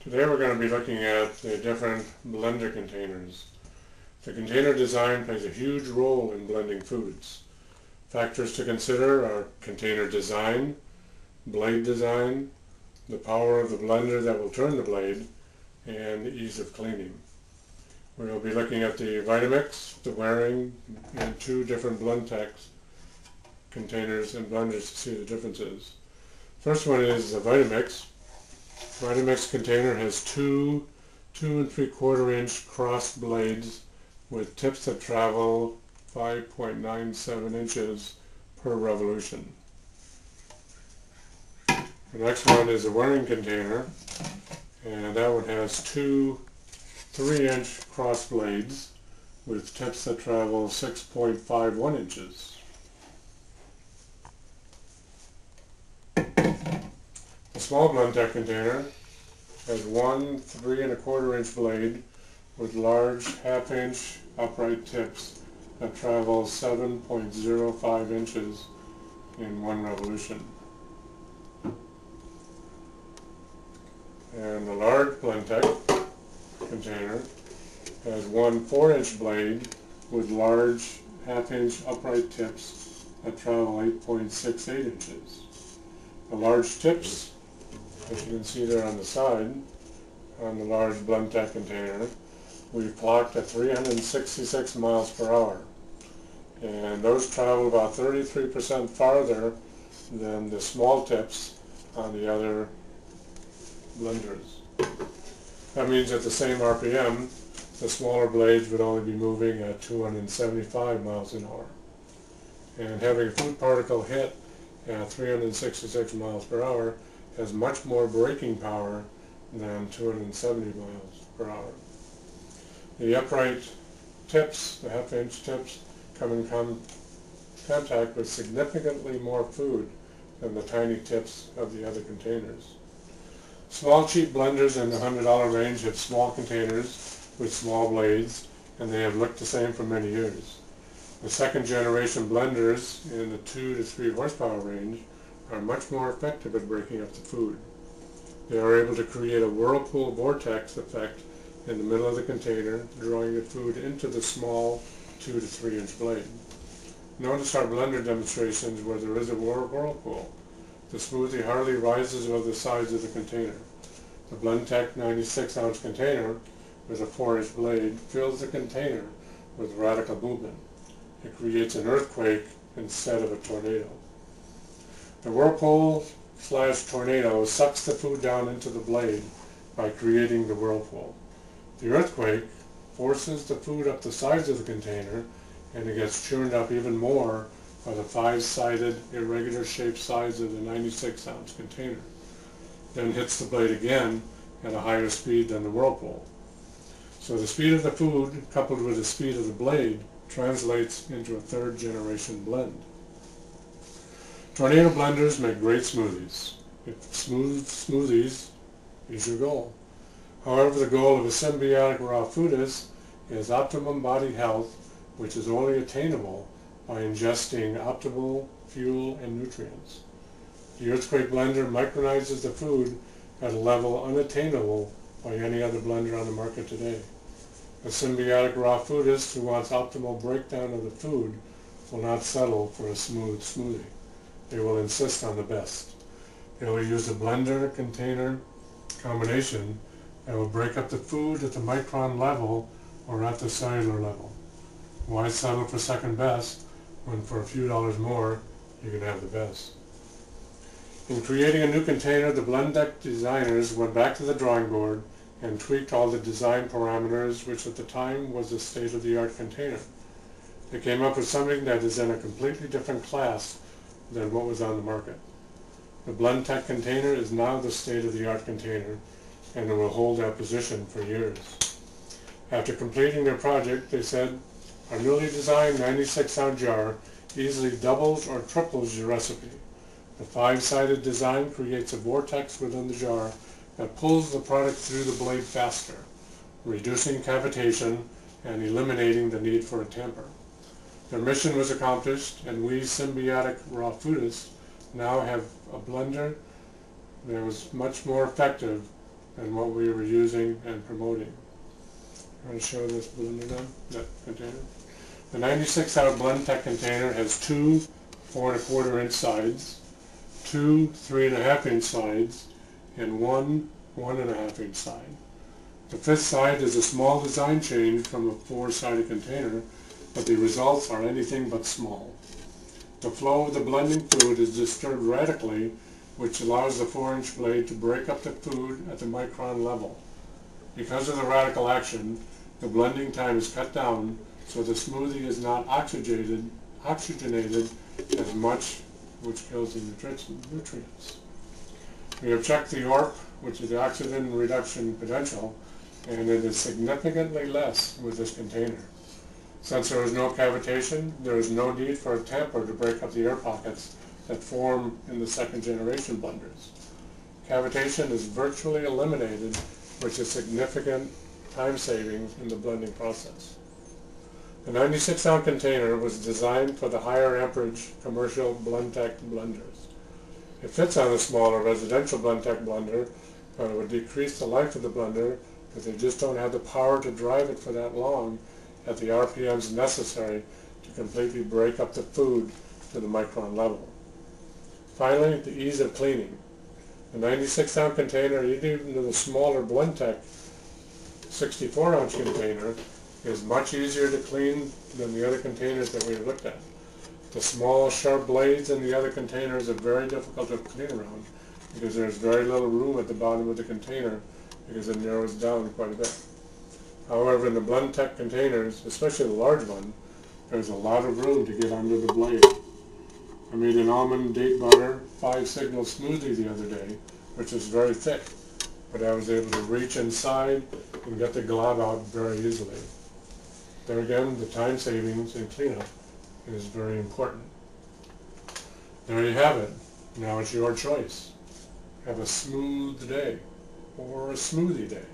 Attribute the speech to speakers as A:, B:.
A: Today we're going to be looking at the different blender containers. The container design plays a huge role in blending foods. Factors to consider are container design, blade design, the power of the blender that will turn the blade, and ease of cleaning. We'll be looking at the Vitamix, the Waring, and two different Blendtec containers and blenders to see the differences. First one is the Vitamix. Vitamix container has two 2 3/4 inch crossed blades with tips that travel 5.97 inches per revolution. The next one is a Waring container, and that one has two 3-inch cross blades with tips that travel 6.51 inches. The small Blendtec container has one 3 1/4 inch blade with large 1/2 inch upright tips that travel 7.05 inches in one revolution. And the large Blendtec container has one 4-inch blade with large 1/2 inch upright tips that travel 8.68 inches. The large tips, as you can see there on the side, on the large Blendtec container, we've clocked at 366 miles per hour. And those travel about 33% farther than the small tips on the other blenders. That means at the same RPM, the smaller blades would only be moving at 275 miles an hour. And having a food particle hit at 366 miles per hour has much more braking power than 270 miles per hour. The upright tips, the 1/2 inch tips, come in contact with significantly more food than the tiny tips of the other containers. Small cheap blenders in the $100 range have small containers with small blades, and they have looked the same for many years. The second generation blenders in the 2 to 3 horsepower range are much more effective at breaking up the food. They are able to create a whirlpool vortex effect in the middle of the container, drawing the food into the small 2 to 3 inch blade. Notice our blender demonstrations where there is a whirlpool. The smoothie hardly rises above the sides of the container. The Blendtec 96-ounce container with a 4-inch blade fills the container with radical movement. It creates an earthquake instead of a tornado. The whirlpool/tornado sucks the food down into the blade by creating the whirlpool. The earthquake forces the food up the sides of the container, and it gets churned up even more by the 5-sided irregular shaped sides of the 96-ounce container, then hits the blade again at a higher speed than the whirlpool. So the speed of the food coupled with the speed of the blade translates into a 3rd generation blend. Tornado blenders make great smoothies. If smooth smoothies is your goal. However, the goal of a symbiotic raw foodist is optimum body health, which is only attainable by ingesting optimal fuel and nutrients. The Earthquake blender micronizes the food at a level unattainable by any other blender on the market today. A symbiotic raw foodist who wants optimal breakdown of the food will not settle for a smooth smoothie. They will insist on the best. They will use a blender container combination that will break up the food at the micron level or at the cellular level. Why settle for second best when for a few dollars more you can have the best? In creating a new container, the Blendtec designers went back to the drawing board and tweaked all the design parameters, which at the time was a state-of-the-art container. They came up with something that is in a completely different class than what was on the market. The Blendtec container is now the state-of-the-art container, and it will hold that position for years. After completing their project, they said, "Our newly designed 96-ounce jar easily doubles or triples your recipe. The 5-sided design creates a vortex within the jar that pulls the product through the blade faster, reducing cavitation and eliminating the need for a tamper." Their mission was accomplished, and we symbiotic raw foodists now have a blender that was much more effective than what we were using and promoting. I'm going to show this blender now, that container. The 96-ounce Blendtec container has two 4 1/4 inch sides, two 3 1/2 inch sides, and one 1 1/2 inch side. The fifth side is a small design change from a 4-sided container, but the results are anything but small. The flow of the blending fluid is disturbed radically, which allows the 4-inch blade to break up the food at the micron level. Because of the radical action, the blending time is cut down, so the smoothie is not oxygenated as much, which kills the nutrients. We have checked the ORP, which is the oxygen reduction potential, and it is significantly less with this container. Since there is no cavitation, there is no need for a tamper to break up the air pockets that form in the second generation blenders. Cavitation is virtually eliminated, which is significant time savings in the blending process. The 96-ounce container was designed for the higher amperage commercial Blendtec blenders. It fits on a smaller residential Blendtec blender, but it would decrease the life of the blender because they just don't have the power to drive it for that long at the RPMs necessary to completely break up the food to the micron level. Finally, the ease of cleaning. The 96-ounce container, even the smaller Blendtec 64-ounce container, is much easier to clean than the other containers that we looked at. The small, sharp blades in the other containers are very difficult to clean around because there's very little room at the bottom of the container because it narrows down quite a bit. However, in the Blendtec containers, especially the large one, there's a lot of room to get under the blade. I made an almond date butter 5-signal smoothie the other day, which is very thick, but I was able to reach inside and get the glob out very easily. There again, the time savings and cleanup is very important. There you have it. Now it's your choice. Have a smooth day or a smoothie day.